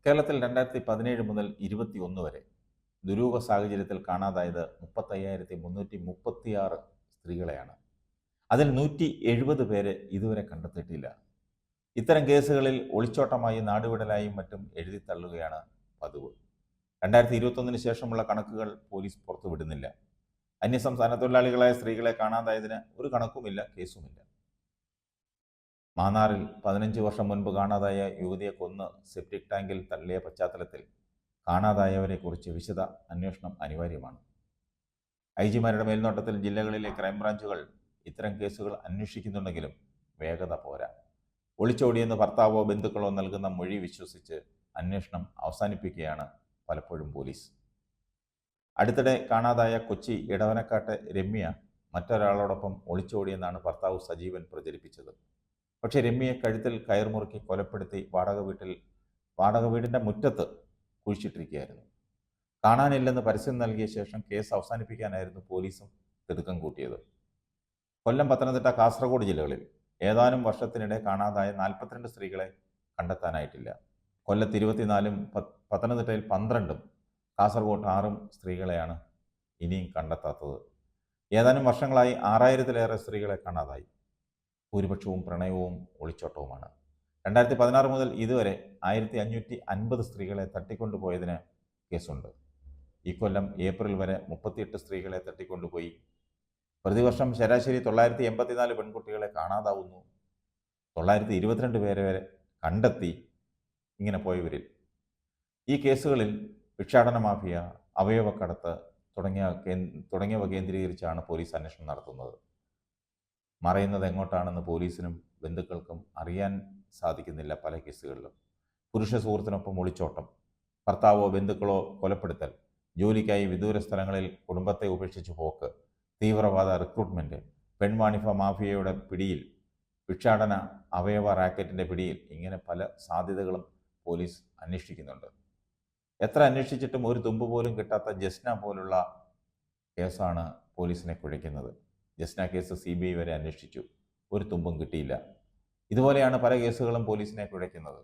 കേരളത്തിൽ 2017 മുതൽ 21 വരെ ദുരൂഹ സാഹചര്യത്തിൽ കാണാതായത് 35,336 സ്ത്രീകളെയാണ്. അതിൽ 170 പേരെ ഇതുവരെ കണ്ടെത്തിയിട്ടില്ല. ഇത്തരം കേസുകളിൽ ഒളിച്ചോട്ടമായി നാടുവിടലായും മറ്റും എഴുതിത്തള്ളുകയാണ് പതിവ്. 2021 ശേഷമുള്ള കണക്കുകൾ പോലീസ് പുറത്തുവിടുന്നില്ല. അന്യസംസ്ഥാന തൊഴിലാളികളായ സ്ത്രീകളെ കാണാതായതിന് ഒരു കണക്കുമില്ല, കേസുമില്ല. മാന്നാറിൽ 15 വർഷം മുൻപ് കാണാതായ യുവതിയെ കൊന്ന് സെപ്റ്റിക് ടാങ്കിൽ തള്ളിയ പശ്ചാത്തലത്തിൽ കാണാതായവരെക്കുറിച്ച് വിശദ അന്വേഷണം അനിവാര്യമാണ്. ഐജിമാരുടെ മേൽനോട്ടത്തിൽ ജില്ലകളിലെ ക്രൈംബ്രാഞ്ചുകൾ ഇത്തരം കേസുകൾ അന്വേഷിക്കുന്നുണ്ടെങ്കിലും വേഗത പോരാ. ഒളിച്ചോടിയെന്ന് ഭർത്താവോ ബന്ധുക്കളോ നൽകുന്ന മൊഴി വിശ്വസിച്ച് അന്വേഷണം അവസാനിപ്പിക്കുകയാണ് പലപ്പോഴും പോലീസ്. അടുത്തിടെ കാണാതായ കൊച്ചി എടവനക്കാട്ടെ രമ്യ മറ്റൊരാളോടൊപ്പം ഒളിച്ചോടിയെന്നാണ് ഭർത്താവ് സജീവൻ പ്രചരിപ്പിച്ചത്. പക്ഷേ രമ്യയെ കഴുത്തിൽ കയർമുറുക്കി കൊലപ്പെടുത്തി വാടക വീടിൻ്റെ മുറ്റത്ത് കുഴിച്ചിട്ടിരിക്കുകയായിരുന്നു. കാണാനില്ലെന്ന് പരസ്യം നൽകിയ ശേഷം കേസ് അവസാനിപ്പിക്കാനായിരുന്നു പോലീസും തിടുക്കം കൂട്ടിയത്. കൊല്ലം, പത്തനംതിട്ട, കാസർഗോഡ് ജില്ലകളിൽ ഏതാനും വർഷത്തിനിടെ കാണാതായ 42 സ്ത്രീകളെ കണ്ടെത്താനായിട്ടില്ല. കൊല്ലത്ത് 24-ഉം പത്തനംതിട്ടയിൽ 12-ഉം കാസർഗോഡ് 6-ഉം സ്ത്രീകളെയാണ് ഇനിയും കണ്ടെത്താത്തത്. ഏതാനും വർഷങ്ങളായി 6000-ലേറെ സ്ത്രീകളെ കാണാതായി. ഭൂരിപക്ഷവും പ്രണയവും ഒളിച്ചോട്ടവുമാണ്. 2016 മുതൽ ഇതുവരെ 1550 സ്ത്രീകളെ തട്ടിക്കൊണ്ടുപോയതിന് കേസുണ്ട്. ഇക്കൊല്ലം ഏപ്രിൽ വരെ 38 സ്ത്രീകളെ തട്ടിക്കൊണ്ടുപോയി. പ്രതിവർഷം ശരാശരി 984 പെൺകുട്ടികളെ കാണാതാവുന്നു. 922 പേരെ വരെ കണ്ടെത്തി. ഇങ്ങനെ പോയവരിൽ ഈ കേസുകളിൽ ഭിക്ഷാടന മാഫിയ, അവയവക്കടത്ത് തുടങ്ങിയവ കേന്ദ്രീകരിച്ചാണ് പോലീസ് അന്വേഷണം നടത്തുന്നത്. മറയുന്നത് എങ്ങോട്ടാണെന്ന് പോലീസിനും ബന്ധുക്കൾക്കും അറിയാൻ സാധിക്കുന്നില്ല. പല കേസുകളിലും പുരുഷ സുഹൃത്തിനൊപ്പം ഒളിച്ചോട്ടം, ഭർത്താവോ ബന്ധുക്കളോ കൊലപ്പെടുത്തൽ, ജോലിക്കായി വിദൂര സ്ഥലങ്ങളിൽ കുടുംബത്തെ ഉപേക്ഷിച്ച് പോക്ക്, തീവ്രവാദ റിക്രൂട്ട്മെൻറ്റ്, പെൺവാണിഭ മാഫിയയുടെ പിടിയിൽ, ഭിക്ഷാടന അവയവ റാക്കറ്റിൻ്റെ പിടിയിൽ, ഇങ്ങനെ പല സാധ്യതകളും പോലീസ് അന്വേഷിക്കുന്നുണ്ട്. എത്ര അന്വേഷിച്ചിട്ടും ഒരു തുമ്പ് പോലും കിട്ടാത്ത ജസ്ന പോലുള്ള കേസാണ് പോലീസിനെ കുഴയ്ക്കുന്നത്. ജസ്ന കേസ് CBI വരെ അന്വേഷിച്ചു, ഒരു തുമ്പും കിട്ടിയില്ല. ഇതുപോലെയാണ് പല കേസുകളും പോലീസിനെ കുഴയ്ക്കുന്നത്.